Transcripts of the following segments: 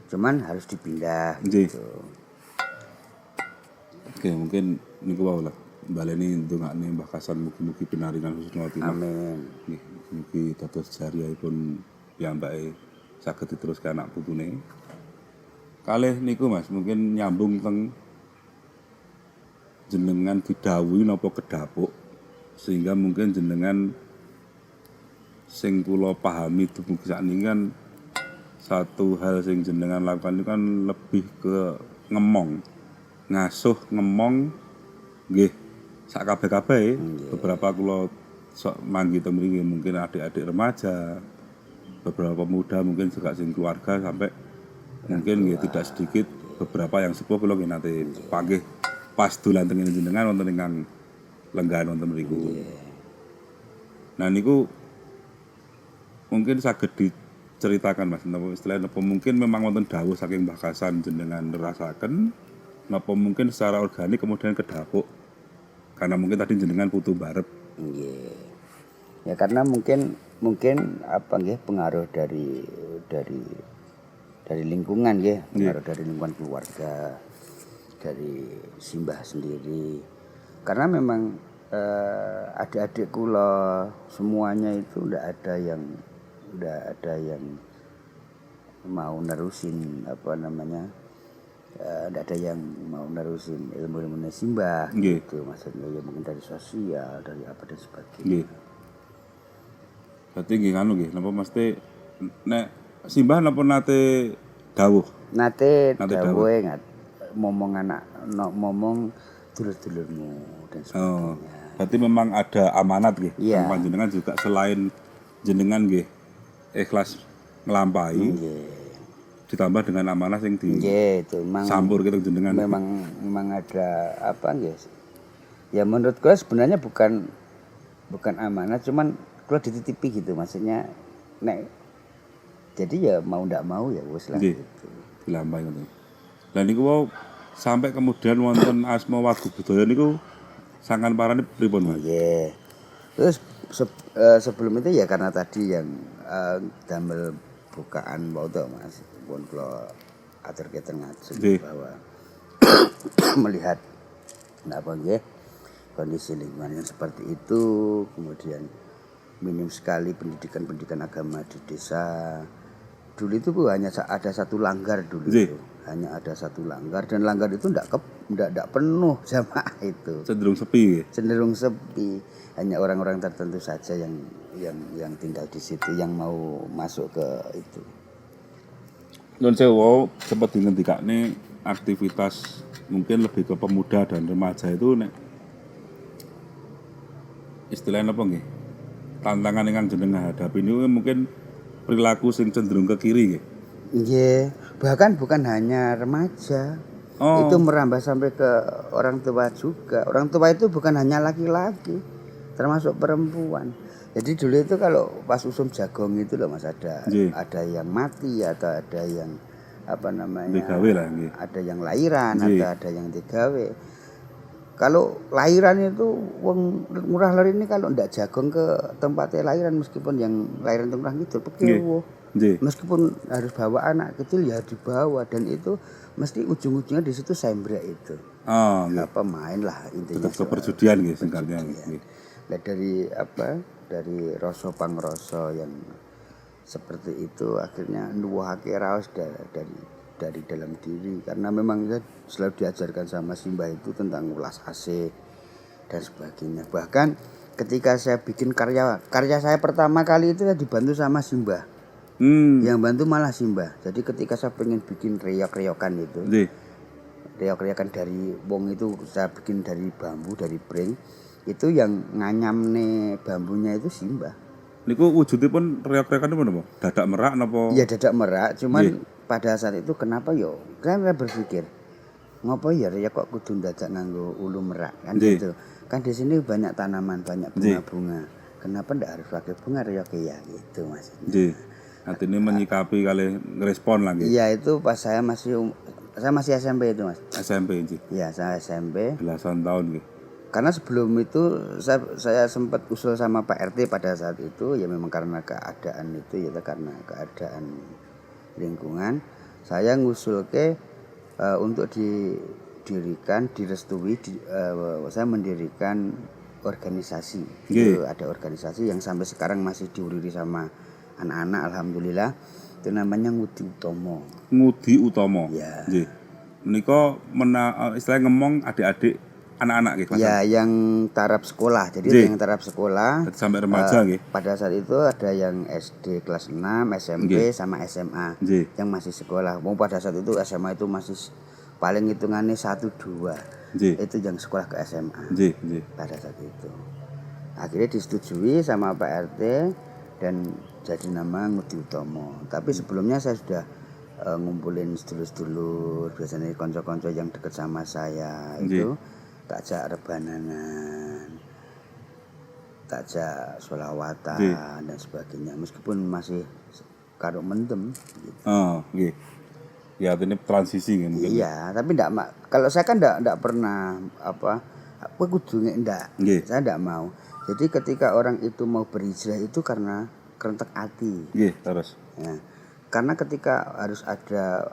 cuman harus dipindah Nggih. gitu. Oke, mungkin niku wae lah. Baleni ndongakne Mbah Kasan mugi-mugi pinaringan husnul khotimah. Amin. Nggih, mugi dados jariyahipun piyambake saged diteruske anak putune. Kalih niku Mas, mungkin nyambung teng jenengan didhawuhi napa kedapuk sehingga mungkin jenengan sing kula pahami dumugi sakniki kan satu hal sing jenengan lakukan itu kan lebih ke ngemong. Ngasuh ngemong nggih sak kabeh-kabeh beberapa kula sok manggi teng mriki mungkin adik-adik remaja, beberapa pemuda mungkin juga sing keluarga sampai mungkin nggih tidak sedikit beberapa yang sepuh kula nggih nate panggih pas dolan teng jenengan wonten ingkang lenggahan wonten mriku. Nah niku mungkin saged diceritakan Mas napa istilahnya napa mungkin memang wonten dawuh saking Mbah Kasan jenengan nerasaken napa mungkin secara organik kemudian kedapuk karena mungkin tadi jenengan putu barep. Nggih. Ya karena mungkin apa nggih pengaruh dari lingkungan nggih, pengaruh dari lingkungan keluarga, dari simbah sendiri. Karena memang adik-adik kula semuanya itu ndak ada yang mau nerusin apa namanya, ndak ada yang mau nerusin ilmu-ilmu simbah gitu, maksudnya ya mungkin dari sosial, dari apa dan sebagainya. Nggih. Berarti nggih anu nggih napa mesti nek simbah napa nate dawuh? Nate dawuhe momong dulur-dulurmu dan sebagainya. Berarti memang ada amanat nggih. Iya. Panjenengan juga selain jenengan nggih ikhlas nglampahi ditambah dengan amanah sing di Nggih, itu memang sampur gitu jenengan. memang ada apa nggih. Ya menurut gue sebenarnya bukan amanat, cuman gue dititipi gitu, maksudnya nek jadi ya mau ndak mau ya wis lah gitu. Dilampahi ngoten. Lah niku wau sampai kemudian wonten asma Wagu Budaya niku sangan parane pripun Mas? Nggih. Terus sebelum itu ya karena tadi yang damel bukaan mau to Mas, pun kula aturke teng ngajeng bahwa melihat apa nggih kondisi lingkungan yang seperti itu, kemudian minim sekali pendidikan agama di desa. Dulu itu hanya ada satu langgar dulu itu. Hanya ada satu langgar dan langgar itu enggak penuh jamaah itu. Cenderung sepi. Hanya orang-orang tertentu saja yang tinggal di situ yang mau masuk ke itu. Nun sewu sempat dingendikane aktivitas mungkin lebih ke pemuda dan remaja itu nek istilahnya apa nggih? Tantangan yang jenengan hadapi ini mungkin perilaku sing cenderung ke kiri nggih. Nggih, bahkan bukan hanya remaja. Itu merambah sampai ke orang tua juga. Orang tua itu bukan hanya laki-laki, termasuk perempuan. Jadi dulu itu kalau pas usum jagong itu loh Mas, ada yang mati atau ada yang apa namanya? Digawe lah nggih. Ada yang lahiran atau ada yang digawe. Kalau lahiran itu wong murah lari ini kalau ndak jagong ke tempatnya lahiran, meskipun yang lahiran itu murah gitu pekewo. Meskipun harus bawa anak kecil ya dibawa, dan itu mesti ujung-ujungnya di situ sembrak itu. Apa main lah intinya. Tetap perjudian nggih singkatnya nggih. Nah, dari rasa pangrasa yang seperti itu akhirnya nuwuhake raos dari dalam diri, karena memang saya selalu diajarkan sama simbah itu tentang ulas asih dan sebagainya. Bahkan ketika saya bikin karya saya pertama kali itu saya dibantu sama simbah. Yang bantu malah simbah. Jadi ketika saya pengen bikin reok-reokan itu, reok-reokan dari wong itu saya bikin dari bambu, dari pring, itu yang nganyamne bambunya itu simbah. Niku wujudipun reok-reokan napa? Dadak merak napa? Iya dadak merak, cuman pada saat itu kenapa yo? Saya berpikir, ngopo ya reok kok kudu dadak nganggo ulu merak kan gitu. Kan di sini banyak tanaman, banyak bunga-bunga. Kenapa ndak harus pakai bunga reok ya gitu maksudnya. Artinya menyikapi kali ngerespon lagi. Iya, itu pas saya masih SMP itu Mas. SMP nggih. Iya, saya SMP. Belasan tahun nggih. Karena sebelum itu saya sempat usul sama Pak RT pada saat itu, ya memang karena keadaan itu ya, karena keadaan lingkungan, saya ngusulke untuk direstui saya mendirikan organisasi. Nggih. Itu ada organisasi yang sampai sekarang masih diuriri sama anak-anak, alhamdulillah. Itu namanya Ngudi Utomo. Ngudi Utomo. Ya. Nggih. Menika istilahnya ngomong adik-adik anak-anak nggih, Mas. Ya, yang taraf sekolah. Jadi Nggih. yang taraf sekolah Sampai remaja nggih. pada saat itu ada yang SD kelas 6, SMP Nggih. sama SMA Nggih. yang masih sekolah. Mau pada saat itu SMA itu masih paling hitungannya 1 2. Nggih. Itu yang sekolah ke SMA. Nggih, nggih. Pada saat itu. Akhirnya disetujui sama Pak RT dan jadi nama Ngudi Utomo. Tapi sebelumnya saya sudah ngumpulin sedulur-sedulur, biasanya konco-konco yang dekat sama saya itu takjak rebananan, takjak sholawatan dan sebagainya. Meskipun masih karo mendem gitu. Oh, nggih. Ya, ini transisi kan mungkin. Iya, tapi kalau saya kan enggak pernah apa kudu enggak. Saya enggak mau. Jadi ketika orang itu mau berhijrah itu karena kerentek hati. Nggih, terus. Ya. Karena ketika harus ada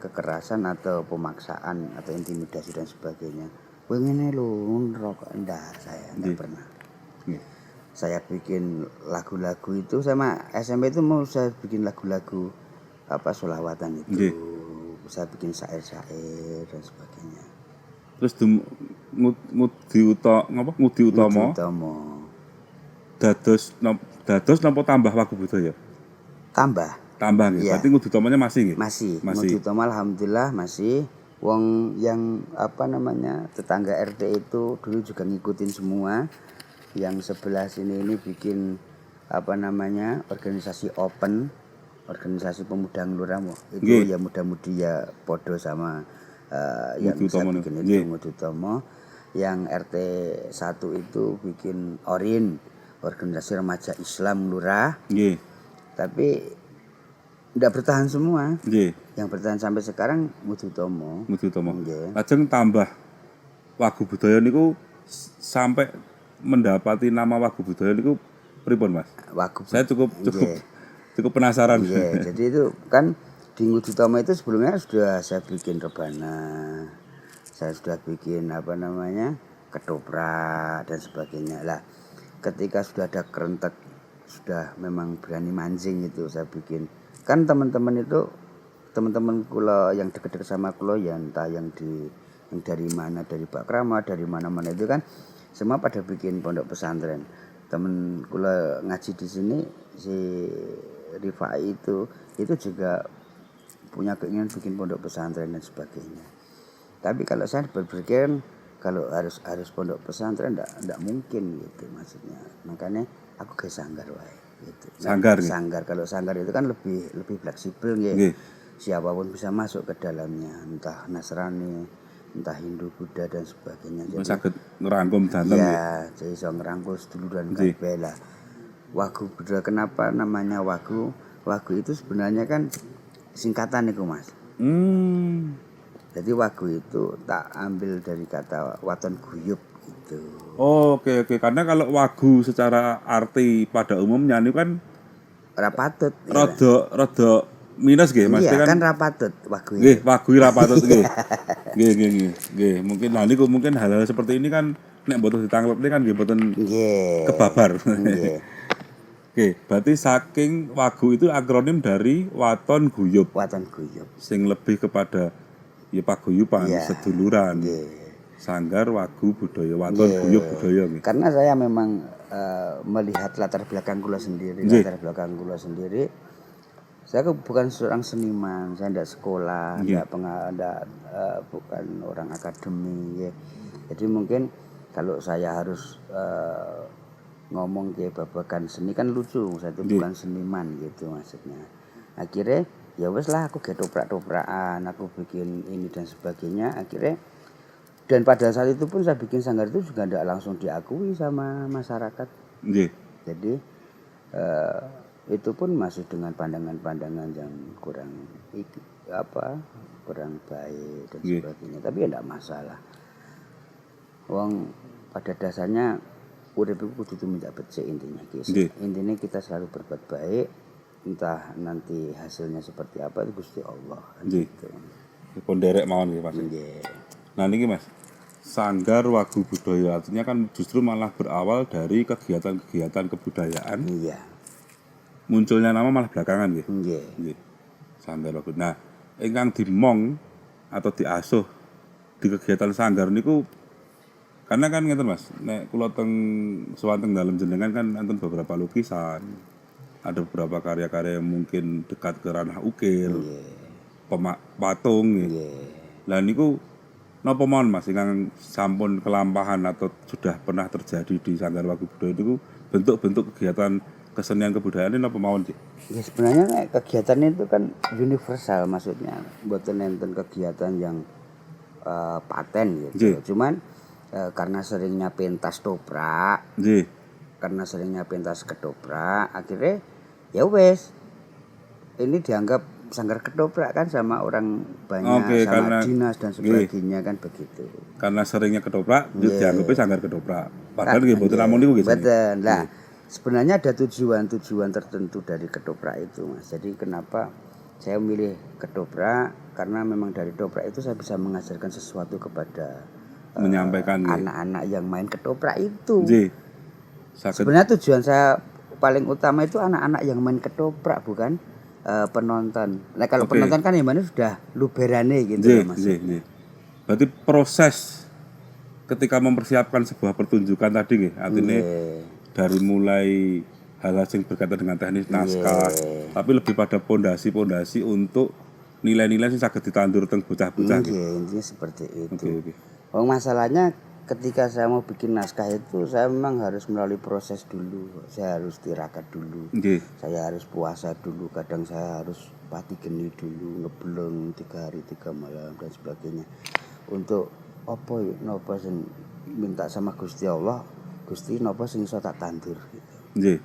kekerasan atau pemaksaan atau intimidasi dan sebagainya. Kowe ngene lho, rokok enggak, saya enggak pernah. Nggih. Saya bikin lagu-lagu itu sama SMP itu mau saya bikin lagu-lagu sholawatan itu. Saya bikin syair-syair dan sebagainya. Terus Ngudi Utomo. Dados napa tambah Wagu Budaya? Tambah nggih. Iya. Berarti Ngudi Utomonya masih nggih? Masih. Ngudi Utomo alhamdulillah masih. Wong yang tetangga RT itu dulu juga ngikutin semua. Yang sebelah sini ini bikin organisasi open, organisasi pemuda ngelurah itu ya muda-mudi ya podo sama yang saya bikin itu Ngudi Utomo. Yang RT 1 itu bikin ORIN, organisasi remaja Islam lurah. Nggih. Tapi tidak bertahan semua. Nggih. Yang bertahan sampai sekarang Ngudi Utomo. Ngudi Utomo. Nggih. Lajeng tambah Wagu Budaya niku sampai mendapati nama Wagu Budaya niku pripun, Mas? Saya cukup penasaran. Iya, jadi itu kan di Ngudi Utomo itu sebelumnya sudah saya bikin rebana. Saya sudah bikin ketoprak dan sebagainya. Lah, ketika sudah ada kerentek, sudah memang berani mancing itu saya bikin. Kan teman-teman kula yang dekat-dekat sama kula ya entah yang dari mana, dari Pak Krama, dari mana-mana itu kan semua pada bikin pondok pesantren. Temen kula ngaji di sini si Rifai itu juga punya keinginan bikin pondok pesantren dan sebagainya. Tapi kalau saya berpikir kalau harus pondok pesantren enggak mungkin gitu maksudnya. Makanya aku ke sanggar wae gitu. Sanggar kalau sanggar itu kan lebih fleksibel nggih. Siapapun bisa masuk ke dalamnya, entah Nasrani, entah Hindu, Buddha dan sebagainya. Jadi saged ngerangkum dalem ya. Jadi iso ngerangkul seduluran kabeh lah. Wagu Budaya, kenapa namanya wagu? Wagu itu sebenarnya kan singkatan niku, Mas. Jadi wagu itu tak ambil dari kata waton guyub gitu. Oh, oke. Karena kalau wagu secara arti pada umumnya ini kan rapatut. Rada minus nggih, Mas. Iya, kan rapatut wagu. Nggih, wagu rapatut nggih. Nggih. Mungkin hal-hal seperti ini kan nek mboten ditanglepne kan nggih mboten kebabar. Nggih. Oke, berarti saking wagu itu akronim dari waton guyub. Waton guyub. Sing lebih kepada ya paguyuban, seduluran. Sanggar Wagu Budaya, waton guyub budaya nggih. Karena saya memang melihat latar belakang kula sendiri, Saya bukan seorang seniman, saya tidak sekolah, bukan orang akademi. Ya. Jadi mungkin kalau saya harus ngomong ke babakan seni kan lucu, saya itu bukan seniman gitu maksudnya. Akhirnya ya wes lah aku ketoprak-toprakan, aku bikin ini dan sebagainya. Akhirnya dan pada saat itu pun saya bikin sanggar itu juga tidak langsung diakui sama masyarakat. Jadi itu pun masih dengan pandangan-pandangan yang kurang baik dan sebagainya. Tapi ya tidak masalah. Wong pada dasarnya urip iku kudu minta becik intinya. Intinya kita selalu berbuat baik entah nanti hasilnya seperti apa itu Gusti Allah kan Nggih. gitu. Pun derek mawon nggih Mas. Nggih. Nah niki Mas, Sanggar Wagu Budaya artinya kan justru malah berawal dari kegiatan-kegiatan kebudayaan. Iya. Munculnya nama malah belakangan nggih. Nggih. Nggih. Sanggar Wagu. Nah, ingkang dimong atau diasuh di kegiatan sanggar niku karena kan ngeten Mas, nek kula teng sowan teng dalem jenengan kan enten beberapa lukisan. Ada beberapa karya-karya yang mungkin dekat ke ranah ukir, patung nggih. Nggih. Lah niku napa mawon Mas ingkang sampun kelampahan atau sudah pernah terjadi di Sanggar Wagu Budaya itu bentuk-bentuk kegiatan kesenian kebudayaan ini napa mawon sih? Ya sebenarnya kegiatan itu kan universal, maksudnya mboten enten kegiatan yang paten gitu. Nggih. Cuman karena seringnya pentas toprak, Nggih. karena seringnya pentas ketoprak, akhirnya ya wes ini dianggap sanggar ketoprak kan sama orang banyak, Oke, sama karena dinas dan sebagainya kan begitu. Karena seringnya ketoprak, dianggapnya sanggar ketoprak. Padahal nggih mboten Nggih, namung niku nggih. betul. Lah, sebenarnya ada tujuan-tujuan tertentu dari ketoprak itu, Mas. Jadi kenapa saya memilih ketoprak? Karena memang dari ketoprak itu saya bisa mengajarkan sesuatu kepada Menyampaikan anak-anak yang main ketoprak itu. nggih. Saged Sebenarnya tujuan saya paling utama itu anak-anak yang main ketoprak, bukan penonton. Nah kalau penonton kan yang mana sudah luberane gitu nggih, loh, Mas. nggih. Berarti proses ketika mempersiapkan sebuah pertunjukan tadi nggih, artinya dari mulai hal-hal yang berkaitan dengan teknis naskah, tapi lebih pada pondasi-pondasi untuk nilai-nilai yang saged ditandur teng bocah-bocah nggih. Iya, intinya seperti itu. Oke. Oh, masalahnya ketika saya mau bikin naskah itu saya memang harus melalui proses dulu. Saya harus tirakat dulu. Nggih. Saya harus puasa dulu. Kadang saya harus pati geni dulu, ngebleng 3 hari 3 malam dan sebagainya. Untuk apa ya, napa sing minta sama Gusti Allah, Gusti napa sing iso tak tandur gitu. Nggih.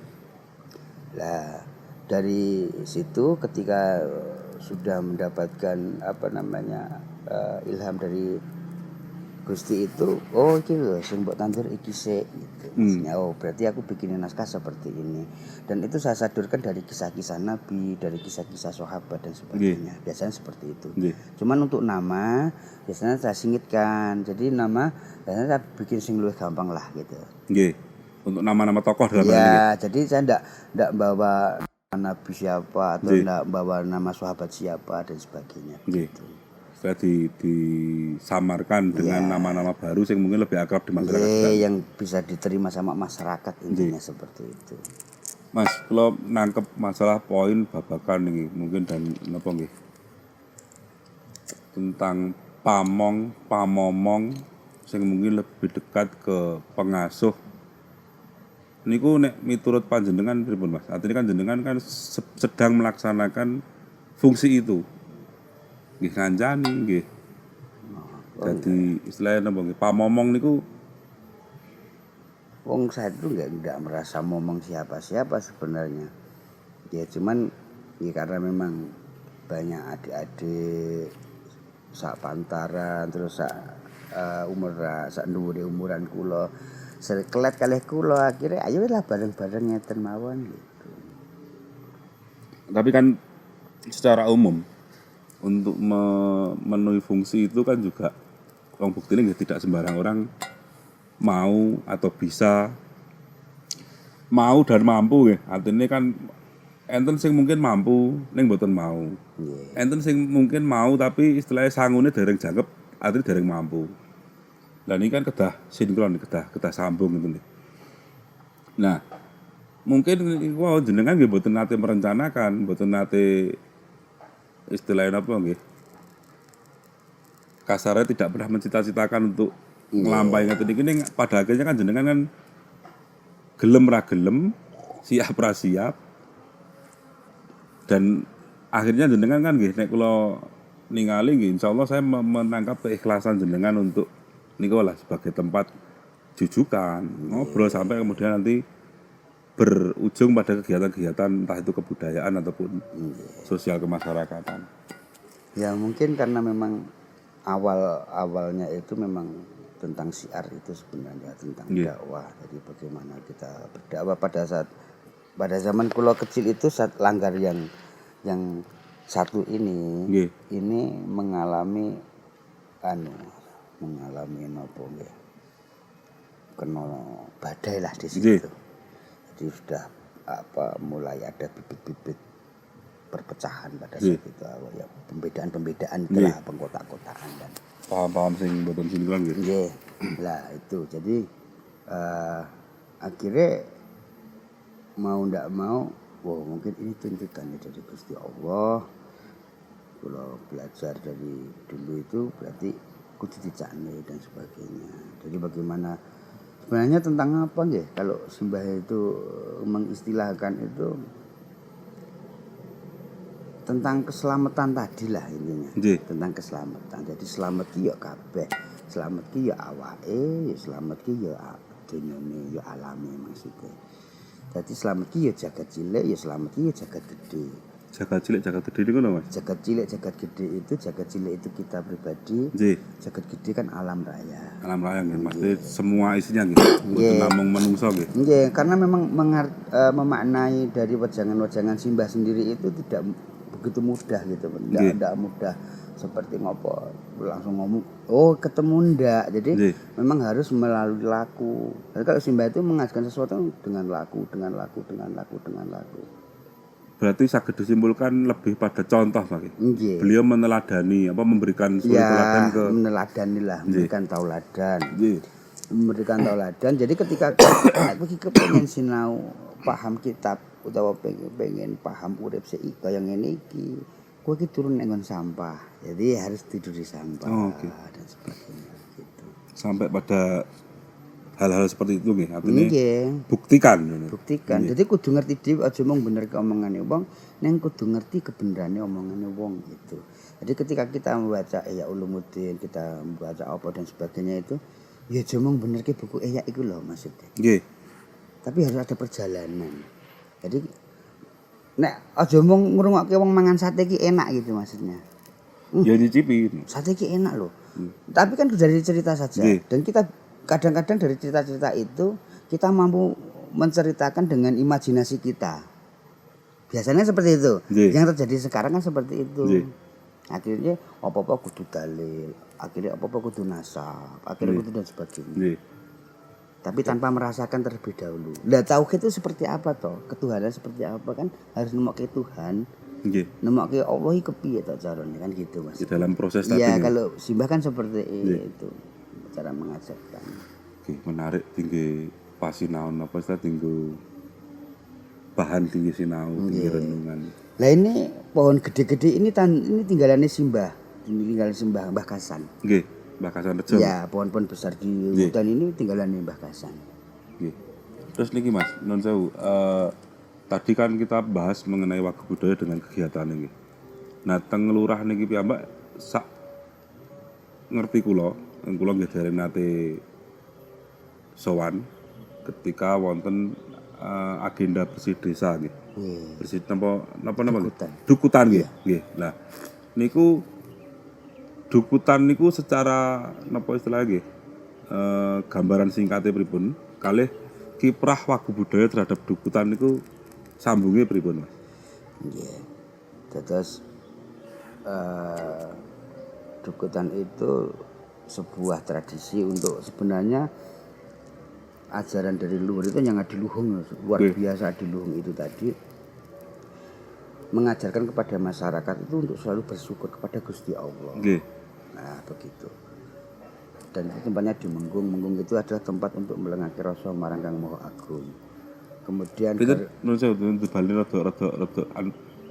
Lah dari situ ketika sudah mendapatkan ilham dari Gusti itu, oh iki lho sing mbok tandur iki sik gitu. Maksudnya, oh berarti aku bikin naskah seperti ini. Dan itu saya sadurkan dari kisah-kisah Nabi, dari kisah-kisah sahabat dan sebagainya. Biasanya seperti itu. Cuman untuk nama biasanya saya singitkan. Jadi nama biasanya saya bikin sing luwih gampang lah gitu. Nggih. Untuk nama-nama tokoh dalam hal ini. Ya, jadi saya enggak bawa Nabi siapa atau enggak bawa nama sahabat siapa dan sebagainya. Gitu. Saya disamarkan dengan nama-nama baru yang mungkin lebih akrab di masyarakat. Yang bisa diterima sama masyarakat, intinya seperti itu. Mas, kalau nangkep masalah poin babakan ini mungkin dan napa nggih? Tentang pamomong yang mungkin lebih dekat ke pengasuh. Niku nek miturut panjenengan pripun Mas? Artinya kan jenengan kan sedang melaksanakan fungsi itu. Nggih ngancani nggih. Jadi istilahnya napa nggih? Pamomong niku wong saya itu enggak merasa ngomong siapa-siapa sebenarnya. Ya cuman ya karena memang banyak adik-adik sak pantaran terus sak sak dhuwure umuran kula. Sekelet kalih kula akhirnya ayo lah bareng-bareng ngeten mawon gitu. Tapi kan secara umum untuk memenuhi fungsi itu kan juga wong buktine nggih tidak sembarang orang mau atau bisa mau dan mampu nggih. Artinya kan enten sing mungkin mampu ning mboten mau. Enten sing mungkin mau tapi istilahnya sangune dereng jangkep, artinya dereng mampu. Lah ini kan kedah sinkron, kedah sambung gitu nih. Nah, mungkin jenengan nggih mboten nate merencanakan, mboten nate istilahnya apa nggih? Kasarnya tidak pernah mencita-citakan untuk nglampahi ngeten iki ning pada akhirnya kan jenengan kan gelem ra gelem, siap ra siap. Dan akhirnya jenengan kan nggih nek kula ningali nggih insyaallah saya menangkap keikhlasan jenengan untuk niku lah sebagai tempat jujukan, ngobrol sampai kemudian nanti berujung pada kegiatan-kegiatan entah itu kebudayaan ataupun sosial kemasyarakatan. Ya mungkin karena memang awalnya itu memang tentang syiar itu sebenarnya tentang dakwah. Jadi bagaimana kita berdakwah pada saat pada zaman kula kecil itu langgar yang satu ini Nggih. ini mengalami nopo nggih. Kena badai lah di situ. Nggih. Jadi sudah mulai ada bibit-bibit perpecahan pada Nggih. saat itu ya pembedaan-pembedaan Nggih. itulah pengkotak-kotakan dan Paham-paham sing mboten sinkron nggih. nggih. Lah itu jadi akhirnya mau ndak mau mungkin ini tuntutannya dari Gusti Allah. Kalau belajar dari dulu itu berarti kudu dicakne dan sebagainya. Jadi bagaimana sebenarnya tentang apa nggih kalau simbah itu mengistilahkan itu tentang keselamatan tadi lah intinya. Nggih. Tentang keselamatan. Jadi selamat ki ya kabeh. Selamat ki ya awake, ya selamat ki ya dunyane, ya alame maksudnya. Jadi selamat ki ya jagat cilik, ya selamat ki ya jagat gede. Jagat cilik jagat gede niku lho Mas. Jagat cilik jagat gede itu jagat cilik itu kita pribadi. Nggih. Jagat gede kan alam raya. Alam raya nggih Mas. Semua isinya nggih. Mboten namung menungso nggih. Nggih, karena memang memaknai dari wejangan-wejangan simbah sendiri itu tidak begitu mudah gitu. Tidak mudah seperti ngopo langsung ngomong ketemu ndak. Jadi Nggih. memang harus melalui laku. Jadi kalau simbah itu mengajarkan sesuatu dengan laku. Berarti saged disimpulkan lebih pada contoh Mas. Nggih. Beliau meneladani memberikan suri teladan ke meneladani lah, memberikan tauladan. nggih. Memberikan tauladan. Jadi ketika iki kepengin sinau paham kitab utawa pengen paham urip sik kaya ngene iki, kowe iki turun ning sampah. Jadi harus tidur di sampah dan sebagainya gitu. Sampai pada hal-hal seperti itu nggih. Artinya Nggih. buktikan. Buktikan. Jadi kudu ngerti dhewe aja mung bener ke omongane wong, ning kudu ngerti kebenerane omongane wong gitu. Jadi ketika kita membaca Ihya Ulumuddin, kita membaca apa dan sebagainya itu, ya aja mung bener ke buku Ihya iku lho maksudnya. Nggih. Tapi harus ada perjalanan. Jadi nek aja mung ngrungokke wong mangan sate ki enak gitu maksudnya. Ya dicipi. Sate ki enak loh. Tapi kan dari cerita saja. Nggih. Dan kita kadang-kadang dari cerita-cerita itu kita mampu menceritakan dengan imajinasi kita. Biasanya seperti itu. Nggih. Yang terjadi sekarang kan seperti itu. Nggih. Akhirnya apa-apa kudu dalil, akhirnya apa-apa kudu nasab, akhirnya kudu dan sebagainya. Nggih. Tapi tanpa merasakan terlebih dahulu. Lah tauhid itu seperti apa toh? Ketuhanan seperti apa kan? Harus nemokke Tuhan, Nggih. nemokke Allah iki kepiye to carane kan gitu Mas. Di dalam proses tadi. Iya, nggih. kalau simbah kan seperti itu cara mengajarkan. Oke, menarik tinggi pasinaon apa sih tinggi bahan tinggi sinau tinggi renungan. Lah ini pohon gede-gede ini tinggalannya simbah. Tinggalan simbah Mbah Kasan. Nggih, Mbah Kasan Rejo. Ya, pohon-pohon besar di hutan ini tinggalannya Mbah Kasan. Nggih. Terus niki Mas, nun sewu, tadi kan kita bahas mengenai wagah budaya dengan kegiatan ini. Nah, teng lurah niki piyambak sak ngerti kula nggih dereng nate sowan ketika wonten agenda bersih desa nggih. Bersih napa dukutan nggih. Nggih. Nah, niku dukutan niku secara napa istilahnya nggih? Gambaran singkatnya pripun? Kalih kiprah wagah budaya terhadap dukutan niku sambungnya pripun, Mas? Nggih. Terus dukutan itu sebuah tradisi untuk sebenarnya ajaran dari luhur itu yang adiluhung luar biasa adiluhung itu tadi mengajarkan kepada masyarakat itu untuk selalu bersyukur kepada Gusti Allah. Nggih. Nah begitu. Dan itu tempatnya di Menggung. Menggung itu adalah tempat untuk melengaki rasa marang Kang Maha Agung. Kemudian nun sewu bali rada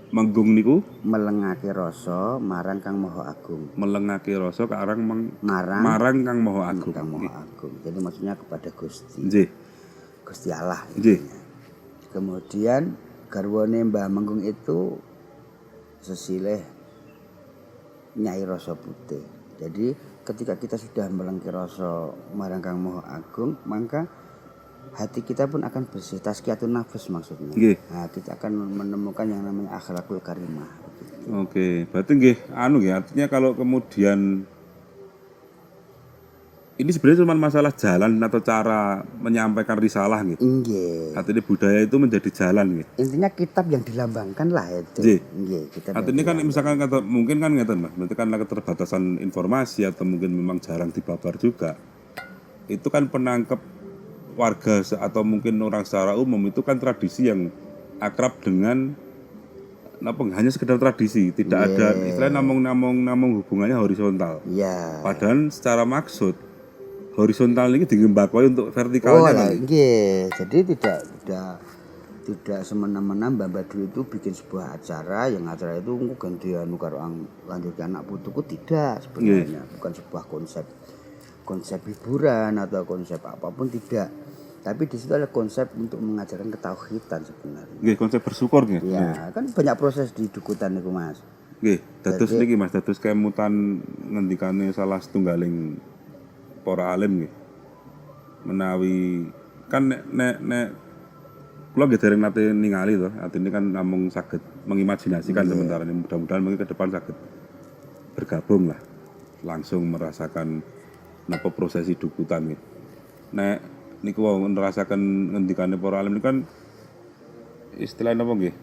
Menggung niku melengaki rasa marang Kang Maha Agung. melengake rasa karang Marang Kang Maha Agung. Kang Maha Agung. Jadi maksudnya kepada Gusti. Nggih. Gusti Allah. Nggih. Kemudian garwane Mbah Menggung itu sesilih Nyai Rasa Putih. Jadi ketika kita sudah melengki rasa marang Kang Maha Agung, maka hati kita pun akan bersih, tazkiyatun nafs maksudnya. Nggih. Nah, kita akan menemukan yang namanya akhlakul karimah. Begitu. Oke, berarti nggih anu nggih artinya kalau kemudian ini sebenarnya cuma masalah jalan atau cara menyampaikan risalah gitu. Nggih. Artinya budaya itu menjadi jalan gitu. Intinya kitab yang dilambangkan lah itu. Nggih. Nggih, kitab. Artinya kan misalkan kata mungkin kan ngeten Mas, berarti kan keterbatasan informasi atau mungkin memang jarang dibabar juga. Itu kan penangkep warga atau mungkin orang secara umum itu kan tradisi yang akrab dengan hanya sekedar tradisi, tidak ada istilahnya namung hubungannya horizontal. Iya. Padahal secara maksud horizontal ini digembakoi untuk Oh, vertikalnya lah, kan. nggih. Jadi tidak semena-mena Mbah Badru itu bikin sebuah acara yang acara itu mungkin dia nukar lanjut anak putuku, tidak sebenarnya. Bukan sebuah konsep hiburan atau konsep apapun, tidak. Tapi di situ ada konsep untuk mengajarkan ketauhidan sebenarnya. Nggih, konsep bersyukur nggih. Ya, kan banyak proses di dukutan itu Mas. Nggih, dados niki Mas, dados kemutan ngendikane salah setunggaling para alim nggih. Menawi kan nek kula nggih dereng nate ningali to, artine kan namung saged mengimajinasikan sementara ini. Mudah-mudahan mungkin ke depan saged bergabung lah. Langsung merasakan napa prosesi dukutan nggih. Nek niku wau ngerasaken ngendikane para alim niku kan istilahnya napa nggih?